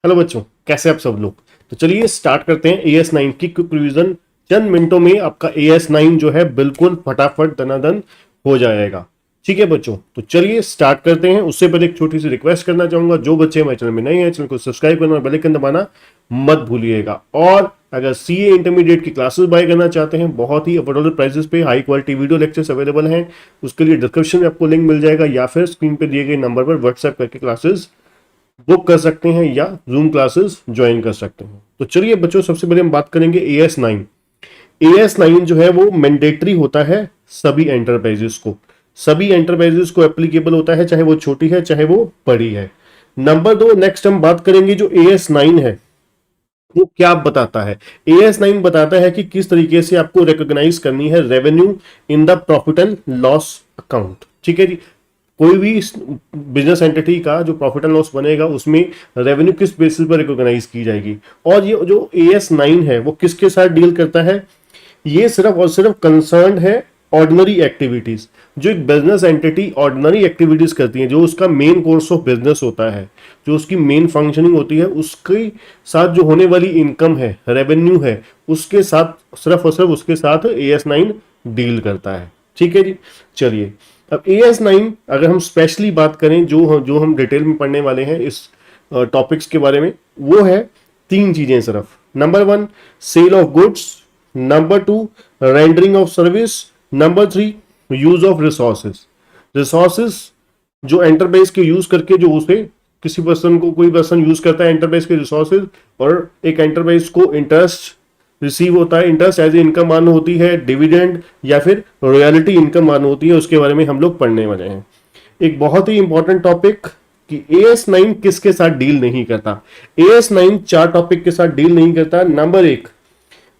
Hello बच्चों, कैसे आप सब लोग। तो चलिए स्टार्ट करते हैं AS9 की क्विक रिवीजन। चंद मिनटों में आपका AS9 जो है बिल्कुल फटाफट दनादन हो जाएगा। ठीक है बच्चों, तो चलिए स्टार्ट करते हैं। उससे पहले एक छोटी सी रिक्वेस्ट करना चाहूंगा, जो बच्चे हमारे चैनल में नए हैं चैनल को सब्सक्राइब करना और बेल आइकन दबाना मत भूलिएगा। और अगर CA इंटरमीडिएट की क्लासेस बाय करना चाहते हैं, बहुत ही अफोर्डेबल प्राइसेस पे high quality video lectures available हैं, उसके लिए डिस्क्रिप्शन में आपको लिंक मिल जाएगा या फिर स्क्रीन पे दिए गए नंबर पर व्हाट्सएप करके क्लासेस बुक कर सकते हैं या जूम क्लासेस ज्वाइन कर सकते हैं। तो चलिए बच्चों, सबसे पहले हम बात करेंगे AS9। AS9 जो है वो मैंडेटरी होता है सभी एंटरप्राइजेस को, सभी एंटरप्राइजेस को एप्लीकेबल होता है, चाहे वो छोटी है चाहे वो बड़ी है। नंबर 2, नेक्स्ट हम बात करेंगे जो AS9 है वो क्या बताता है। AS9 बताता है कि किस तरीके से आपको रिकॉग्नाइज करनी है revenue in the profit and loss account. ठीक है जी, कोई भी बिजनेस एंटिटी का जो प्रॉफिट एंड लॉस बनेगा उसमें रेवेन्यू किस बेसिस पर रिकॉग्नाइज की जाएगी। और ये जो AS9 है वो किसके साथ डील करता है, ये सिर्फ और सिर्फ कंसर्न है ऑर्डिनरी एक्टिविटीज। जो एक बिजनेस एंटिटी ऑर्डिनरी एक्टिविटीज करती है, जो उसका मेन कोर्स ऑफ बिजनेस होता है, जो उसकी मेन फंक्शनिंग होती है, उसके साथ जो होने वाली इनकम है, रेवेन्यू है, उसके साथ सिर्फ और सिर्फ उसके साथ AS9 डील करता है। ठीक है जी, चलिए अब AS9 अगर हम स्पेशली बात करें, जो हम डिटेल में पढ़ने वाले हैं इस टॉपिक्स के बारे में, वो है 3 चीजें सिर्फ। Number 1 sale of goods, number 2 rendering of service, number 3 use of resources जो एंटरप्राइज के यूज करके, जो उसे किसी पर्सन को, कोई पर्सन यूज करता है एंटरप्राइज के रिसोर्सेज, और एक एंटरप्राइज को इंटरेस्ट रिसीव होता है, इंटरेस्ट एज ए इनकम मालूम होती है, डिविडेंड या फिर रॉयल्टी इनकम मालूम होती है, उसके बारे में हम लोग पढ़ने वाले हैं। एक बहुत ही इंपॉर्टेंट टॉपिक कि AS9 किसके साथ डील नहीं करता। AS9 4 टॉपिक के साथ डील नहीं करता। Number 1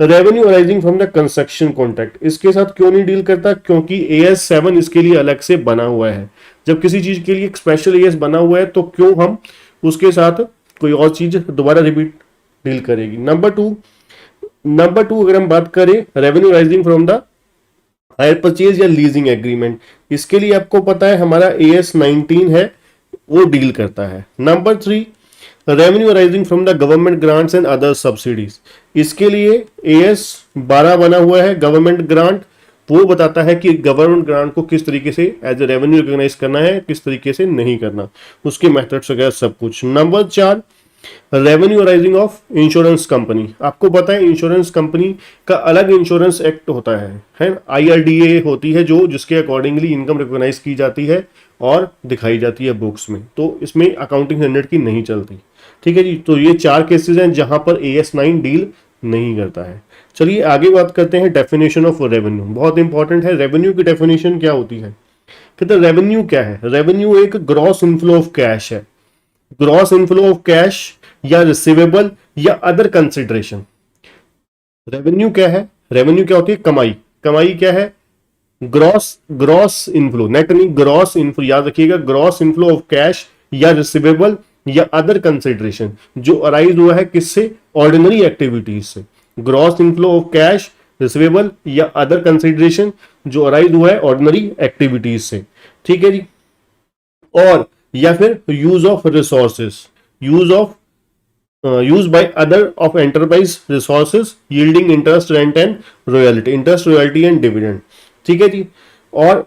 revenue arising from the construction contract, इसके साथ क्यों नहीं डील करता, क्योंकि AS7 इसके लिए अलग से बना हुआ है। जब किसी चीज के लिए एक स्पेशल AS बना हुआ है तो क्यों हम उसके साथ कोई और चीज दोबारा रिपीट डील करेगी। नंबर टू अगर हम बात करें revenue rising from the hire purchase या लीजिंग एग्रीमेंट, इसके लिए आपको पता है हमारा AS19 है, वो डील करता है। Number 3 revenue rising from the government grants and other subsidies, इसके लिए AS12 बना हुआ है गवर्नमेंट ग्रांट, वो बताता है कि गवर्नमेंट ग्रांट को किस तरीके से एज ए रेवेन्यू रिकॉग्नाइज करना है, किस तरीके से नहीं करना, उसके मेथड्स वगैरह सब कुछ। Number 4 revenue arising of insurance company, आपको पता है इंश्योरेंस कंपनी का अलग इंश्योरेंस एक्ट होता है IRDA होती है, जो जिसके अकॉर्डिंगली इनकम रिकॉग्नाइज की जाती है और दिखाई जाती है बुक्स में, तो इसमें अकाउंटिंग स्टैंडर्ड की नहीं चलती। ठीक है जी, तो ये 4 केसेस हैं जहां पर AS9 डील नहीं करता है। चलिए आगे बात करते हैं डेफिनेशन ऑफ रेवेन्यू, बहुत इंपॉर्टेंट है। रेवेन्यू की डेफिनेशन क्या होती है, कहते हैं रेवेन्यू क्या है। रेवेन्यू एक ग्रॉस इनफ्लो ऑफ कैश है, ग्रॉस इनफ्लो ऑफ कैश या रिसीवेबल या अदर कंसिडरेशन। रेवेन्यू क्या है, रेवेन्यू क्या होती है, कमाई। कमाई क्या है, ग्रॉस इनफ्लो, नेट नहीं, ग्रॉस इनफ्लो, याद रखिएगा, ग्रॉस इनफ्लो ऑफ कैश या रिसीवेबल या अदर कंसिडरेशन जो अराइज हुआ है किससे, ऑर्डिनरी एक्टिविटीज से। Gross inflow of cash, receivable या अदर कंसिडरेशन जो अराइज हुआ है ऑर्डिनरी एक्टिविटीज से। ठीक है जी, और या फिर use of resources, use by other of enterprise resources yielding interest, rent and royalty, interest royalty and dividend. ठीक है जी, और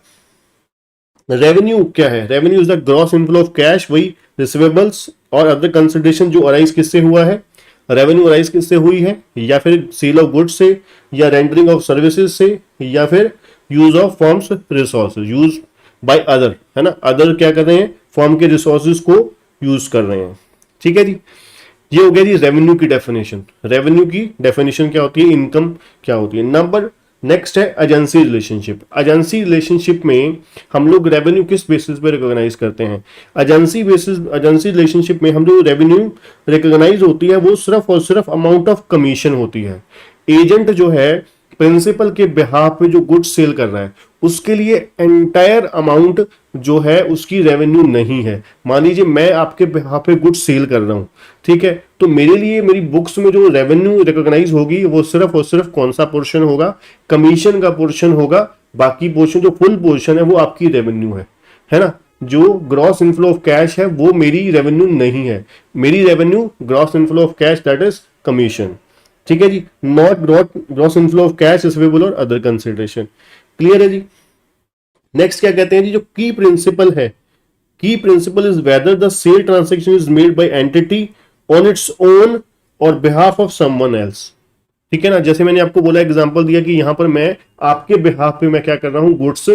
रेवेन्यू क्या है, revenue is the gross inflow of cash, वही रिसीवेबल्स और अदर कंसिडरेशन जो अराइज किससे हुआ है, रेवेन्यू अराइज किससे हुई है, या फिर सेल ऑफ गुड्स से, या रेंडरिंग ऑफ सर्विसेज से, या फिर use of forms resources, use by other, है ना, अदर क्या कर रहे हैं, फॉर्म के रिसोर्सेज को यूज कर रहे हैं। ठीक है जी, ये हो गया जी रेवेन्यू की डेफिनेशन। रेवेन्यू की डेफिनेशन क्या होती है, इनकम क्या होती है। नेक्स्ट है एजेंसी रिलेशनशिप। एजेंसी रिलेशनशिप में हम लोग रेवेन्यू किस बेसिस पे रिकॉग्नाइज करते हैं, एजेंसी रिलेशनशिप में हम जो रेवेन्यू रिकॉग्नाइज होती है वो सिर्फ और सिर्फ अमाउंट ऑफ कमीशन होती है। एजेंट जो है प्रिंसिपल के बिहाफ पे जो गुड्स सेल कर रहा है उसके लिए एंटायर अमाउंट जो है उसकी रेवेन्यू नहीं है। मान लीजिए मैं आपके बिहाफ पे गुड्स सेल कर रहा हूं, ठीक है, तो मेरे लिए मेरी बुक्स में जो रेवेन्यू रिकॉग्नाइज होगी वो सिर्फ और सिर्फ कौन सा पोर्शन होगा, कमीशन का पोर्शन होगा। बाकी पोर्शन जो फुल पोर्शन है वो आपकी रेवेन्यू है ना। जो ग्रॉस इनफ्लो ऑफ कैश है वो मेरी रेवेन्यू नहीं है, मेरी revenue gross inflow of cash that is commission. ठीक है जी, not gross inflow of cash receivable और अदर कंसिडरेशन। क्लियर है जी। नेक्स्ट क्या कहते हैं जी, जो की प्रिंसिपल है, की principal is whether the sale transaction is made by entity on its own और बिहाफ ऑफ समवन एल्स। ठीक है ना, जैसे मैंने आपको बोला, एग्जांपल दिया कि यहां पर मैं आपके बिहाफ पे मैं क्या कर रहा हूं, गुड्स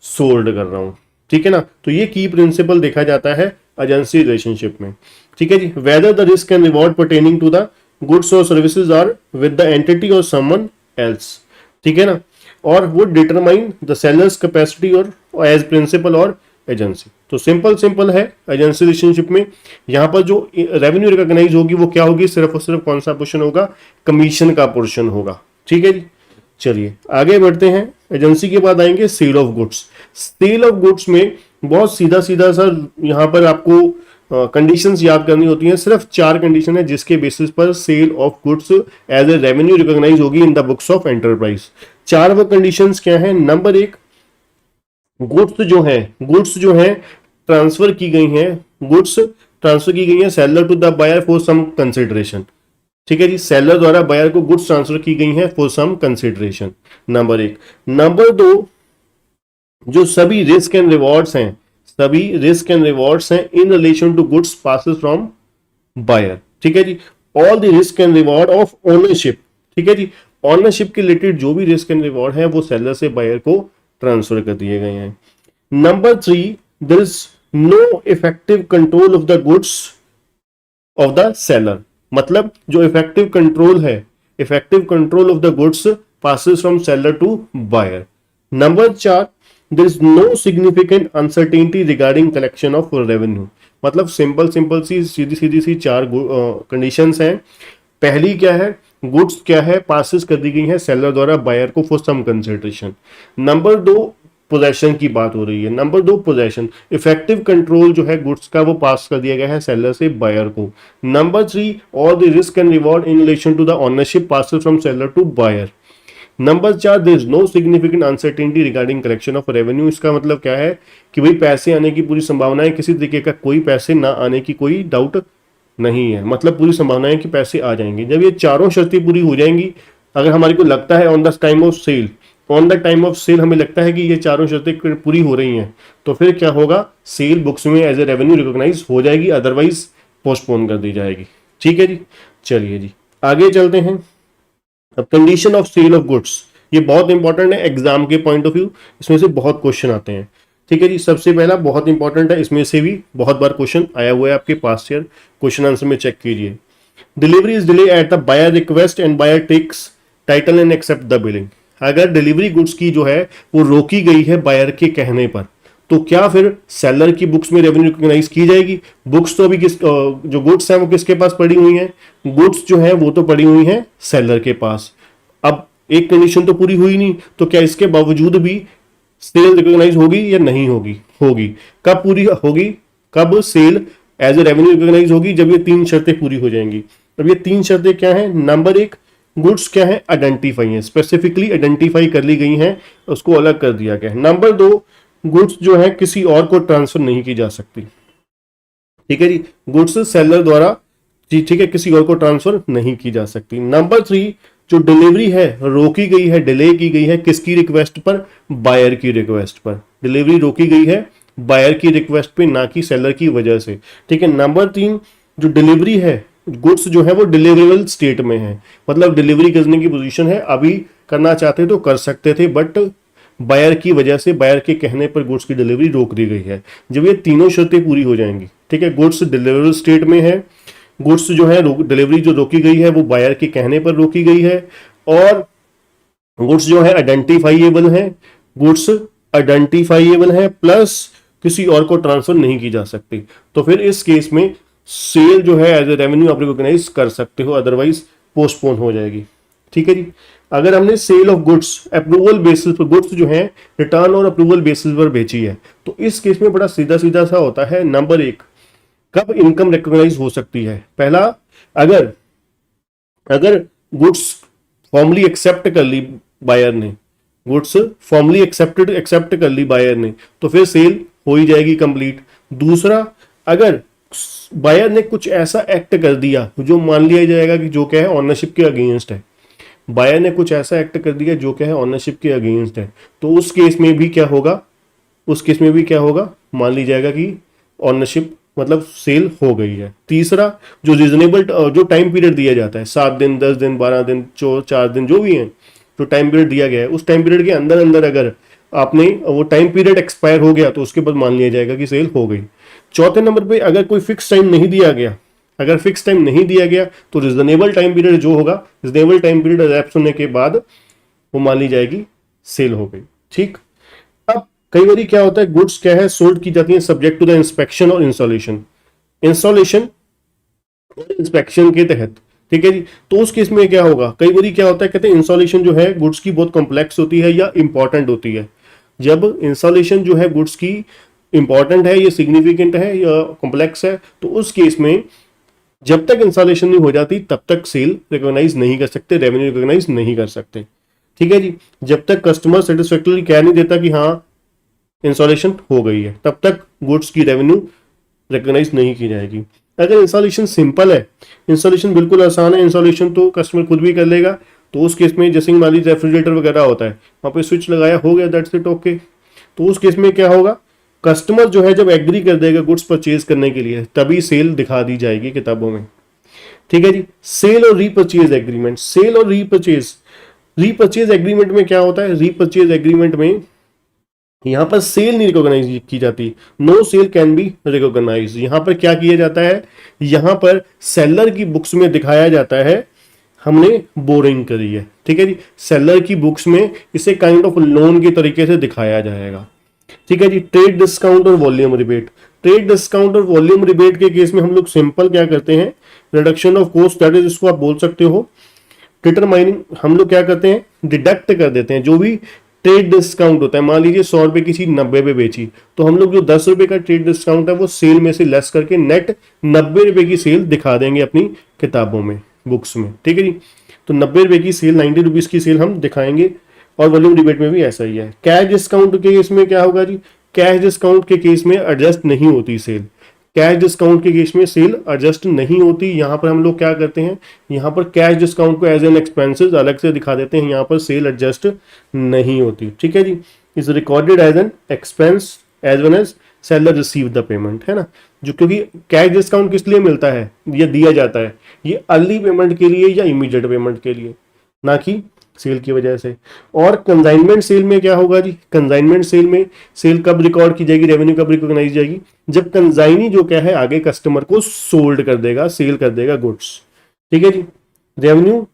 सोल्ड कर रहा हूं। ठीक है ना, तो ये की प्रिंसिपल देखा जाता है एजेंसी रिलेशनशिप में। ठीक है जी, whether the risk and reward pertaining to the goods और services are with the entity और समवन एल्स। ठीक है ना, और वो डिटरमाइन द सेलर्स कैपेसिटी और एज प्रिंसिपल और एजेंसी। तो सिंपल है एजेंसी रिलेशनशिप में। यहां पर जो रेवेन्यू रिकॉग्नाइज होगी वो क्या होगी, सिर्फ और सिर्फ कौन सा पोर्शन होगा, कमीशन का पोर्शन होगा। ठीक है जी, चलिए आगे बढ़ते हैं। एजेंसी के बाद आएंगे sale of goods. Sale of goods में बहुत सीधा सीधा सा यहां पर आपको कंडीशंस याद करनी होती हैं। सिर्फ 4 कंडीशन है जिसके बेसिस पर sale of goods as a revenue recognise होगी in the books of enterprise. 4 वो कंडीशंस क्या है। नंबर 1, गुड्स जो है ट्रांसफर की गई हैं, गुड्स ट्रांसफर की गई हैं seller to the buyer for some consideration. ठीक है जी, सेलर द्वारा बायर को गुड्स ट्रांसफर की गई हैं for some consideration, number 1। Number 2, जो सभी रिस्क एंड रिवॉर्ड्स हैं, सभी रिस्क एंड रिवॉर्ड्स हैं in relation to goods passes from buyer. ठीक है जी, all the risk and reward of ownership. ठीक है जी, ओनरशिप के रिलेटेड जो भी रिस्क एंड रिवॉर्ड है वो सेलर से बायर को ट्रांसफर कर दिए गए हैं। Number 3, there is no effective control of the goods of the seller. मतलब जो इफेक्टिव कंट्रोल है, effective control of the goods passes from seller to buyer. Number 4, there is no significant uncertainty regarding collection of revenue. मतलब simple सी सीधी सी 4 conditions हैं। पहली क्या है, गुड्स क्या है पासिस कर दी गई है सेलर द्वारा बायर को for some consideration. Number 2, possession की बात हो रही है। नंबर 2, पोजेशन, इफेक्टिव कंट्रोल जो है गुड्स का वो पास कर दिया गया है सेलर से बायर को। Number 3, all the risk and reward in relation to the ownership passes from seller to buyer. Number 4, there is no significant uncertainty regarding collection of revenue. इसका मतलब क्या है कि भाई पैसे आने की पूरी संभावना है, किसी तरीके का कोई पैसे ना आने की कोई डाउट नहीं है। मतलब पूरी संभावना है कि पैसे आ जाएंगे। जब ये चारों शर्तें पूरी हो जाएंगी, अगर हमारे को लगता है on the time of sale हमें लगता है कि ये चारों शर्तें पूरी हो रही हैं, तो फिर क्या होगा, सेल बुक्स में एज ए रेवेन्यू रिकॉग्नाइज हो जाएगी, अदरवाइज पोस्टपोन कर दी जाएगी। ठीक है जी, चलिए जी आगे चलते हैं। अब condition of sale of goods, ये बहुत इंपॉर्टेंट है एग्जाम के पॉइंट ऑफ व्यू, इसमें से बहुत क्वेश्चन आते हैं। ठीक है जी, सबसे पहला बहुत इंपॉर्टेंट है, इसमें से भी बहुत बार क्वेश्चन आया हुआ है आपके पास ईयर क्वेश्चन आंसर में, चेक कीजिए। Delivery is delay at the buyer request and buyer takes title and accept the billing. अगर डिलीवरी गुड्स की जो है वो रोकी गई है बायर के कहने पर, तो क्या फिर सेलर की बुक्स में रेवेन्यू रिकॉग्नाइज की जाएगी। बुक्स तो अभी जो गुड्स हैं वो किसके पास पड़ी हुई हैं, गुड्स जो है वो तो पड़ी हुई हैं सेलर के पास। अब एक कंडीशन तो पूरी हुई नहीं, तो क्या इसके बावजूद भी सेल रिकॉग्नाइज होगी या नहीं होगी, होगी। कब पूरी होगी, कब sale as a revenue recognise होगी, जब ये 3 शर्तें पूरी हो जाएंगी। अब ये 3 शर्तें क्या हैं, नंबर 1, गुड्स क्या है, आइडेंटिफाई है, स्पेसिफिकली आइडेंटिफाई कर ली गई हैं, उसको अलग कर दिया गया है। नंबर 2, गुड्स जो है किसी और को ट्रांसफर नहीं की जा सकती। ठीक है जी, गुड्स सेलर द्वारा जी, ठीक है, किसी और को ट्रांसफर नहीं की जा सकती। नंबर 3, जो डिलीवरी है रोकी गई है, डिले की गई है किसकी रिक्वेस्ट पर, बायर की रिक्वेस्ट पर। डिलीवरी रोकी गई है बायर की रिक्वेस्ट पे, ना कि सेलर की वजह से। ठीक है। नंबर 3, जो डिलीवरी है, गुड्स जो है वो डिलीवरेबल स्टेट में है, मतलब डिलीवरी करने की पोजीशन है, अभी करना चाहते तो कर सकते थे, बट बायर की वजह से, बायर के कहने पर गुड्स की डिलीवरी रोक दी गई है। जब ये तीनों शर्तें पूरी हो जाएंगी, ठीक है, गुड्स डिलीवरेबल स्टेट में है, गुड्स जो है डिलीवरी जो रोकी गई है वो बायर के कहने पर रोकी गई है, और गुड्स जो है आइडेंटिफाइएबल है, गुड्स आइडेंटिफाइएबल है, प्लस किसी और को ट्रांसफर नहीं की जा सकती, तो फिर इस केस में सेल जो है एज ए रेवेन्यू आप रिकॉग्नाइज कर सकते हो, अदरवाइज पोस्टपोन हो जाएगी। ठीक है जी। अगर हमने sale of goods approval basis पर, गुड्स जो है रिटर्न और अप्रूवल बेसिस पर बेची है, तो इस केस में बड़ा सीधा सीधा सा होता है। नंबर 1, कब इनकम रिकॉग्नाइज हो सकती है। पहला, अगर गुड्स फॉर्मली एक्सेप्ट कर ली बायर ने, गुड्स फॉर्मली एक्सेप्ट कर ली बायर ने, तो फिर सेल हो ही जाएगी कंप्लीट। दूसरा, अगर बायर ने कुछ ऐसा एक्ट कर दिया जो मान लिया जाएगा कि जो क्या है ऑनरशिप के अगेंस्ट है, बायर ने कुछ ऐसा एक्ट कर दिया जो क्या है ऑनरशिप के अगेंस्ट है, तो उस केस में भी क्या होगा, उस केस में भी क्या होगा, मान ली जाएगा कि ऑनरशिप मतलब सेल हो गई है। तीसरा, जो रीजनेबल जो टाइम पीरियड दिया जाता है 7 दिन 10 दिन 12 दिन 4 दिन जो भी है, जो टाइम पीरियड दिया गया है उस टाइम पीरियड के अंदर अंदर अगर आपने वो टाइम पीरियड एक्सपायर हो गया तो उसके बाद मान लिया जाएगा कि सेल हो गई। चौथे नंबर पे, अगर कोई फिक्स टाइम नहीं दिया गया, अगर फिक्स टाइम नहीं दिया गया तो रिजनेबल टाइम पीरियड जो होगा, रिजनेबल टाइम पीरियड elapse होने के बाद वो मान ली जाएगी सेल हो गई। ठीक। अब कई बार क्या होता है, गुड्स क्या है सोल्ड की जाती है सब्जेक्ट टू द इंस्पेक्शन और इंस्टॉलेशन, इंस्टॉलेशन और इंस्पेक्शन के तहत। ठीक है जी। तो उस केस में क्या होगा, कई बार क्या होता है, कहते हैं इंस्टॉलेशन जो है गुड्स की बहुत कॉम्प्लेक्स होती है या इंपॉर्टेंट होती है। जब इंस्टॉलेशन जो है गुड्स की इंपॉर्टेंट है, ये सिग्निफिकेंट है या कॉम्प्लेक्स है, तो उस केस में जब तक इंस्टॉलेशन नहीं हो जाती तब तक सेल रिकॉग्नाइज नहीं कर सकते, रेवेन्यू रिकॉग्नाइज नहीं कर सकते। ठीक है जी। जब तक कस्टमर सेटिस्फैक्टरी कह नहीं देता कि हाँ इंस्टॉलेशन हो गई है, तब तक गुड्स की रेवेन्यू रिकॉग्नाइज नहीं की जाएगी। अगर इंस्टॉलेशन सिंपल है, इंस्टॉलेशन बिल्कुल आसान है, इंस्टॉलेशन तो कस्टमर खुद भी कर लेगा, तो उस केस में जैसे मान लीजिए रेफ्रिजरेटर वगैरह होता है, वहां पे स्विच लगाया हो गया, दैट्स इट, ओके। तो उस केस में क्या होगा, कस्टमर जो है जब एग्री कर देगा गुड्स परचेज करने के लिए तभी सेल दिखा दी जाएगी किताबों में। ठीक है जी। सेल और रीपरचेज एग्रीमेंट, सेल और रीपरचेज, रीपरचेज एग्रीमेंट में क्या होता है, रीपरचेज एग्रीमेंट में यहां पर सेल नहीं रिकॉग्नाइज की जाती, no sale can be recognise. यहां पर क्या किया जाता है, यहां पर सेलर की बुक्स में दिखाया जाता है हमने बोरिंग करी है। ठीक है जी। सेलर की बुक्स में इसे काइंड ऑफ लोन के तरीके से दिखाया जाएगा। ठीक है जी। ट्रेड डिस्काउंट और वॉल्यूम रिबेट, ट्रेड डिस्काउंट और वॉल्यूम रिबेट के केस में हम लोग सिंपल क्या करते हैं, reduction of cost, that is इसको आप बोल सकते हो डिटरमाइनिंग, हम लोग क्या करते हैं डिडक्ट कर देते हैं जो भी ट्रेड डिस्काउंट होता है। मान लीजिए 100 रुपए की चीज 90 पे बेची, तो हम लोग जो 10 रुपए का ट्रेड डिस्काउंट है वो सेल में से लेस करके नेट 90 रुपए की सेल दिखा देंगे अपनी किताबों में, बुक्स में। ठीक है जी। तो 90 रुपए की सेल, 90 रुपीज की सेल हम दिखाएंगे। और वॉल्यूम डिबेट में भी ऐसा ही है। कैश डिस्काउंट के केस में क्या होगा जी, कैश डिस्काउंट के केस में एडजस्ट नहीं होती सेल, कैश डिस्काउंट के केस में सेल एडजस्ट नहीं होती। यहां पर हम लोग क्या करते हैं, यहां पर कैश डिस्काउंट को एज एन एक्सपेंसेस अलग से दिखा देते हैं, यहां पर सेल एडजस्ट नहीं होती। ठीक है जी। Is recorded as an expense as well as seller receive the payment, है ना। जो क्योंकि कैश डिस्काउंट किस लिए मिलता है, ये दिया जाता है, ये अर्ली पेमेंट के लिए या इमीडिएट पेमेंट के लिए, ना कि सेल की वजह से। और कंसाइनमेंट सेल में क्या होगा जी, कंसाइनमेंट सेल में सेल कब रिकॉर्ड की जाएगी, रेवेन्यू कब रिकॉग्नाइज जाएगी, जब कंसाइनी जो क्या है आगे कस्टमर को सोल्ड कर देगा, सेल कर देगा गुड्स। ठीक है जी। Revenue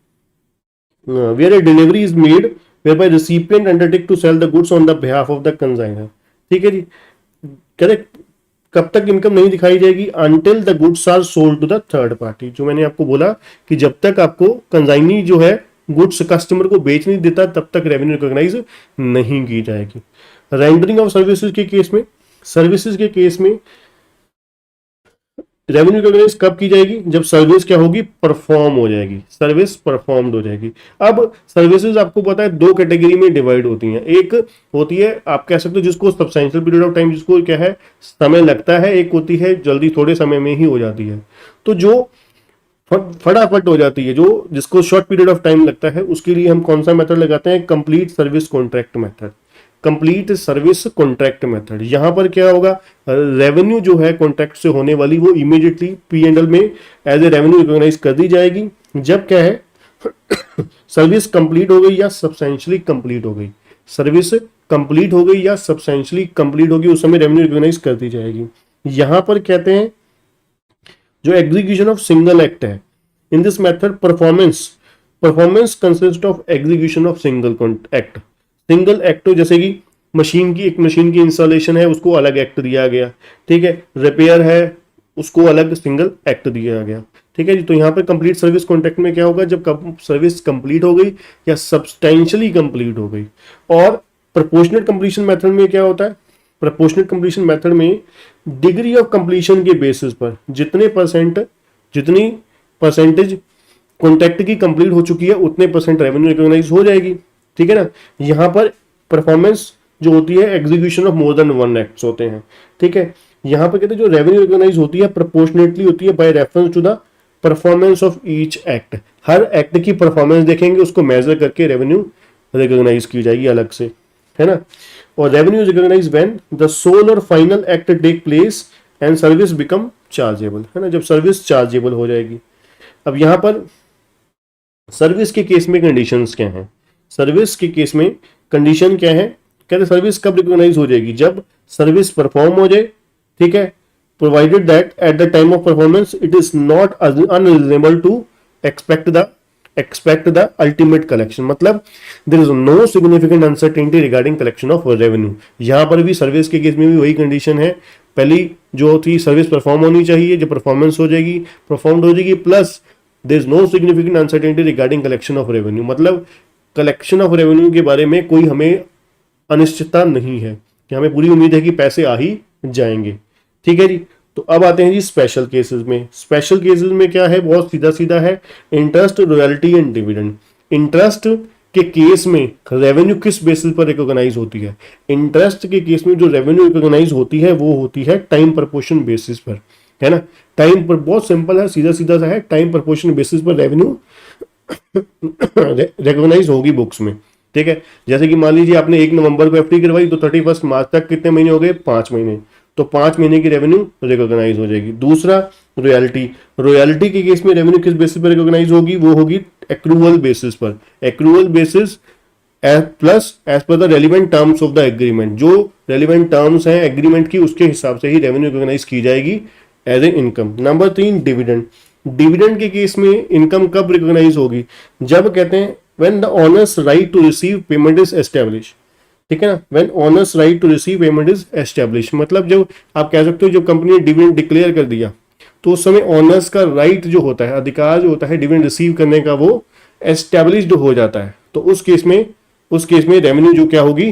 where a delivery is made whereby recipient undertake to sell the goods on the behalf of the consignor. ठीक है जी। करेक्ट। कब तक इनकम नहीं दिखाई जाएगी, until the goods are sold to the third party. जो मैंने आपको बोला कि जब तक आपको कंसाइनी जो है गुड्स कस्टमर को बेच नहीं देता तब तक रेवेन्यू रिकॉग्नाइज नहीं की जाएगी। रेंडरिंग ऑफ सर्विसेज के केस में, सर्विसेज के केस में रेवेन्यू रिकॉग्नाइज कब की जाएगी, जब सर्विस क्या होगी, परफॉर्म हो जाएगी, सर्विस परफॉर्म्ड हो जाएगी। अब सर्विसेज आपको पता है दो कैटेगरी में डिवाइड होती हैं, एक होती है आप कह सकते हो जिसको सब्सटेंशियल पीरियड ऑफ टाइम, जिसको क्या है समय लगता है, एक होती है जल्दी थोड़े समय में ही हो जाती है। तो जो फटाफट हो जाती है, जो जिसको शॉर्ट पीरियड ऑफ टाइम लगता है, उसके लिए हम कौन सा मेथड लगाते हैं, complete service contract method, complete service contract method. यहां पर क्या होगा, रेवेन्यू जो है कॉन्ट्रैक्ट से होने वाली वो इमीडिएटली P&L में एज ए रेवेन्यू रिकॉग्नाइज कर दी जाएगी जब क्या है सर्विस कंप्लीट हो गई या सब्सटेंशियली कंप्लीट हो गई, सर्विस कंप्लीट हो गई या सब्सटेंशियली कंप्लीट होगी, उस समय रेवेन्यू रिकॉग्नाइज कर दी जाएगी। यहां पर कहते हैं जो एग्जीक्यूशन ऑफ सिंगल एक्ट है, in this method performance consist of execution of single act. Single act जैसे कि मशीन की, एक मशीन की इंस्टॉलेशन है उसको अलग एक्ट दिया गया, ठीक है, रिपेयर है उसको अलग सिंगल एक्ट दिया गया। ठीक है जी। तो यहाँ पर कंप्लीट सर्विस कॉन्ट्रैक्ट में क्या होगा, जब सर्विस कंप्लीट हो गई या सब्सटेंशियली कंप्लीट हो गई। और प्रोपोर्शनेट कंप्लीशन मेथड में क्या होता है, प्रोपोर्शनेट कंप्लीशन मेथड में डिग्री ऑफ कंप्लीशन के बेसिस पर जितनी परसेंटेज कॉन्ट्रैक्ट की कंप्लीट हो चुकी है उतने परसेंट रेवेन्यू रिकॉग्नाइज हो जाएगी। ठीक है ना। यहां पर परफॉर्मेंस जो होती है execution of more than one acts होते हैं। ठीक है, यहाँ पे कहते हैं जो रेवेन्यू रिकॉग्नाइज होती है प्रोपोर्शनेटली होती है by reference to the performance of each act. हर एक्ट की परफॉर्मेंस देखेंगे, उसको मेजर करके रेवेन्यू रिकॉग्नाइज की जाएगी अलग से, है ना। और revenue is recognise when the sole और final act take place and service become chargeable, है ना, जब सर्विस चार्जेबल हो जाएगी। अब यहाँ पर सर्विस के केस में कंडीशंस क्या हैं? सर्विस के केस में कंडीशन क्या है? कहते सर्विस कब रिकॉग्नाइज हो जाएगी? जब सर्विस परफॉर्म हो जाए, ठीक है, provided that at the time of performance it is not unreasonable to expect the ultimate collection, मतलब there is no significant uncertainty regarding collection of revenue। यहां पर भी सर्विस के केस में भी वही कंडीशन है, पहली जो थी सर्विस परफॉर्म होनी चाहिए, जब परफॉर्मेंस हो जाएगी, परफॉर्म्ड हो जाएगी, plus there is no significant uncertainty regarding collection of revenue, मतलब कलेक्शन ऑफ रेवेन्यू के बारे में कोई हमें अनिश्चितता नहीं है कि हमें पूरी उम्मीद है कि पैसे आ ही जाएंगे। ठीक है जी, तो अब आते हैं जी स्पेशल केसेस में। स्पेशल केसेस में क्या है? बहुत सीधा सीधा है, interest, royalty and dividend. Interest के केस में रेवेन्यू किस बेसिस पर रिकॉग्नाइज होती है? इंटरेस्ट के केस में जो रेवेन्यू रिकॉग्नाइज होती है वो होती है टाइम प्रपोर्शन बेसिस पर, है ना। टाइम पर बहुत सिंपल है, सीधा सीधा सा है, टाइम प्रपोर्शन बेसिस पर रेवेन्यू रिकॉग्नाइज होगी बुक्स में। ठीक है, जैसे कि मान लीजिए आपने 1 नवंबर को एफडी करवाई तो 31 मार्च तक कितने महीने हो गए? 5 महीने, तो 5 महीने की रेवेन्यू रिकॉग्नाइज हो जाएगी। दूसरा रॉयल्टी, रॉयल्टी के केस में रेवेन्यू किस बेसिस पर रिकॉग्नाइज होगी? वो होगी एक्रूअल बेसिस पर, accrual basis plus as per the relevant terms of the agreement, जो रेलिवेंट टर्म्स हैं एग्रीमेंट की उसके हिसाब से ही रेवेन्यू रिकॉग्नाइज की जाएगी as a income. Number 3 dividend. Dividend के केस में इनकम कब रिकॉग्नाइज होगी? जब कहते हैं when the owner's right to receive payment is establish, ठीक है ना, when owner's right to receive payment is establish, मतलब जब आप कह सकते हो जब कंपनी ने डिविडेंड डिक्लेयर कर दिया तो उस समय ऑनर्स का राइट जो होता है, अधिकार जो होता है डिविडेंड रिसीव करने का, वो एस्टैब्लिश्ड हो जाता है। तो उस केस में रेवेन्यू जो क्या होगी?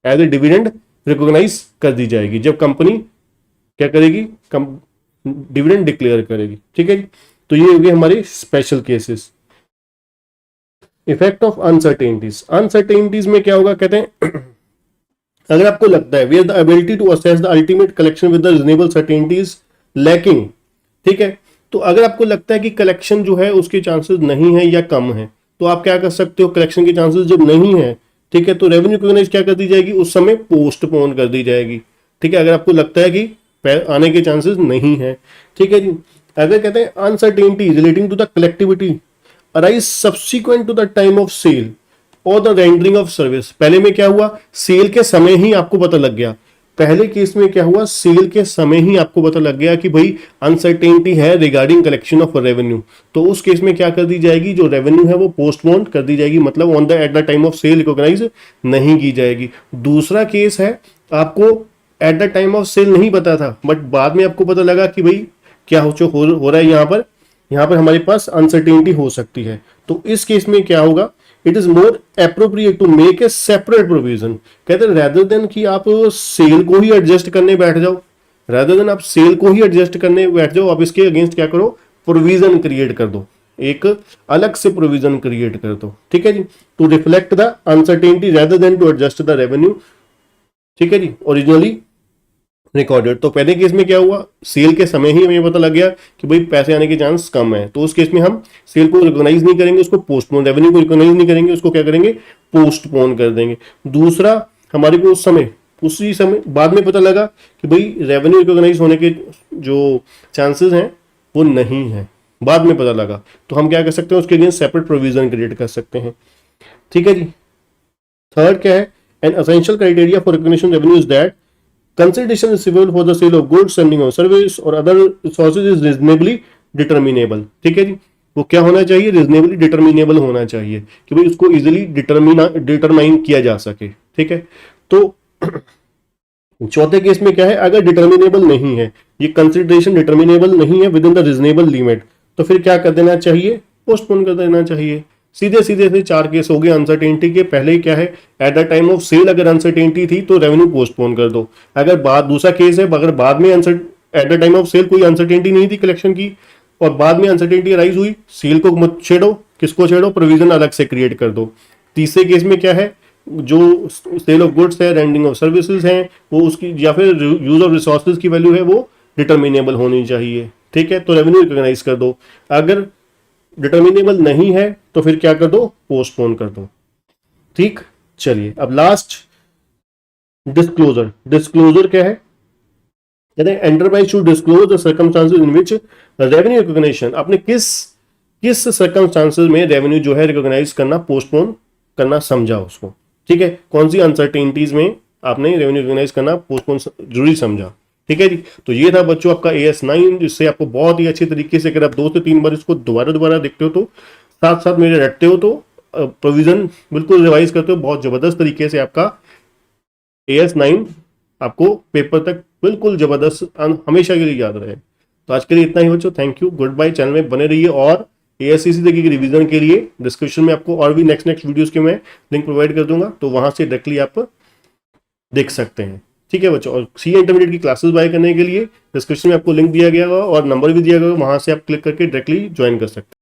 एज ए डिविडेंड रिकॉग्नाइज कर दी जाएगी जब कंपनी क्या करेगी? डिविडेंड डिक्लेयर करेगी। ठीक है जी, तो ये होगी हमारे special cases. Effect of uncertainties. Uncertainties में क्या होगा? कहते हैं अगर आपको लगता है where the ability to assess the ultimate collection with the reasonable certainty is lacking, ठीक है, तो अगर आपको लगता है कि कलेक्शन जो है उसके चांसेस नहीं है या कम है, तो आप क्या कर सकते हो? कलेक्शन के चांसेस जब नहीं है, ठीक है, तो रेवेन्यू रिकॉग्नाइज क्या कर दी जाएगी? उस समय पोस्टपोन कर दी जाएगी। ठीक है, अगर आपको लगता है कि आने के चांसेस नहीं है। ठीक है जी, अगर कहते हैं uncertainty relating to the collectivity arise subsequent to the time of sale और द रेंडरिंग ऑफ सर्विस। पहले में क्या हुआ? सेल के समय ही आपको पता लग गया। पहले केस में क्या हुआ? सेल के समय ही आपको पता लग गया कि भाई अनसर्टेनिटी है रिगार्डिंग कलेक्शन ऑफ रेवेन्यू, तो उस केस में क्या कर दी जाएगी? जो रेवेन्यू है वो पोस्टपोन कर दी जाएगी, मतलब on the at the time of sale recognise नहीं की जाएगी। दूसरा केस है आपको at the time of sale नहीं पता था, बट बाद में आपको पता लगा कि भाई क्या हो रहा है, यहाँ पर हमारे पास अनसर्टेनिटी हो सकती है। तो इस केस में क्या होगा? It is more appropriate to make a separate provision. कहते हैं रेदर देन कि आप सेल को ही एडजस्ट करने बैठ जाओ, आप इसके अगेंस्ट क्या करो? प्रोविजन क्रिएट कर दो, एक अलग से प्रोविजन क्रिएट कर दो। ठीक है जी, to reflect the uncertainty rather than to adjust the revenue. ठीक है जी, ओरिजिनली रिकॉर्डेड। तो पहले केस में क्या हुआ? सेल के समय ही हमें पता लग गया कि भाई पैसे आने के चांस कम है, तो उस केस में हम सेल को रिकॉग्नाइज नहीं करेंगे, उसको पोस्टपोन, रेवेन्यू को रिकॉग्नाइज नहीं करेंगे, उसको क्या करेंगे? पोस्टपोन कर देंगे। दूसरा, हमारे को उसी समय बाद में पता लगा कि भाई रेवेन्यू रिकॉग्नाइज होने के जो चांसेस हैं वो नहीं है, बाद में पता लगा, तो हम क्या कर सकते हैं? उसके लिए सेपरेट प्रोविजन क्रिएट कर सकते हैं। ठीक है जी। थर्ड क्या है? An essential criteria for recognition revenue is that consideration receivable for the sale of goods, sending of service or other sources is reasonably determinable। ठीक है जी, वो क्या होना चाहिए? reasonably determinable होना चाहिए कि भाई उसको easily डिटरमाइन किया जा सके। ठीक है, तो चौथे केस में क्या है? अगर डिटर्मिनेबल नहीं है, ये कंसिडरेशन डिटर्मिनेबल नहीं है with in the reasonable limit, तो फिर क्या कर देना चाहिए? पोस्टपोन कर देना चाहिए। सीधे से 4 केस हो गए अनसर्टेनिटी के। पहले क्या है? At the time of sale अगर अनसर्टेनिटी थी तो रेवेन्यू पोस्टपोन कर दो। अगर दूसरा केस है, अगर बाद में at the time of sale कोई अनसर्टेनिटी नहीं थी कलेक्शन की और बाद में अनसर्टेनिटी अराइज हुई, सेल को मत छेड़ो, किसको छेड़ो? प्रोविजन अलग से क्रिएट कर दो। तीसरे केस में क्या है? जो सेल ऑफ गुड्स है, रेंडिंग ऑफ सर्विसेज है, वो उसकी, या फिर यूज ऑफ रिसोर्सेज की वैल्यू है वो डिटर्मिनेबल होनी चाहिए। ठीक है, तो रेवेन्यू रिकॉग्नाइज कर दो। अगर डिटर्मिनेबल नहीं है तो फिर क्या कर दो, पोस्टपोन कर दो। ठीक, चलिए अब लास्ट डिस्क्लोजर। डिस्क्लोजर क्या है, कहते हैं enterprise should disclose the circumstances in which revenue recognition, आपने किस किस सर्कमस्टांसेस में रेवेन्यू जो है रिकॉग्नाइज करना, पोस्टपोन करना समझा उसको। ठीक है, कौन सी अनसर्टेनिटीज में आपने रेवेन्यू रिकॉग्नाइज करना, पोस्टपोन जरूरी समझा। ठीक है जी, तो ये था बच्चों आपका AS9, जिससे आपको बहुत ही अच्छे तरीके से, अगर आप 2 से 3 बार इसको दोबारा दोबारा देखते हो तो, साथ साथ मेरे रटते हो तो, प्रोविजन बिल्कुल रिवाइज करते हो, बहुत जबरदस्त तरीके से आपका AS9 आपको पेपर तक बिल्कुल जबरदस्त हमेशा के लिए याद रहे। तो आज के लिए इतना ही बच्चों, thank you, good bye. Channel में बने रहिए और ASCC तक की रिवीजन के लिए डिस्क्रिप्शन में आपको और भी नेक्स्ट वीडियोस के मैं लिंक प्रोवाइड कर दूंगा, तो वहां से डायरेक्टली आप देख सकते हैं। ठीक है बच्चों, और CA इंटरमीडिएट की क्लासेस बाय करने के लिए डिस्क्रिप्शन में आपको लिंक दिया गया होगा और नंबर भी दिया गया होगा, वहां से आप क्लिक करके डायरेक्टली ज्वाइन कर सकते हैं।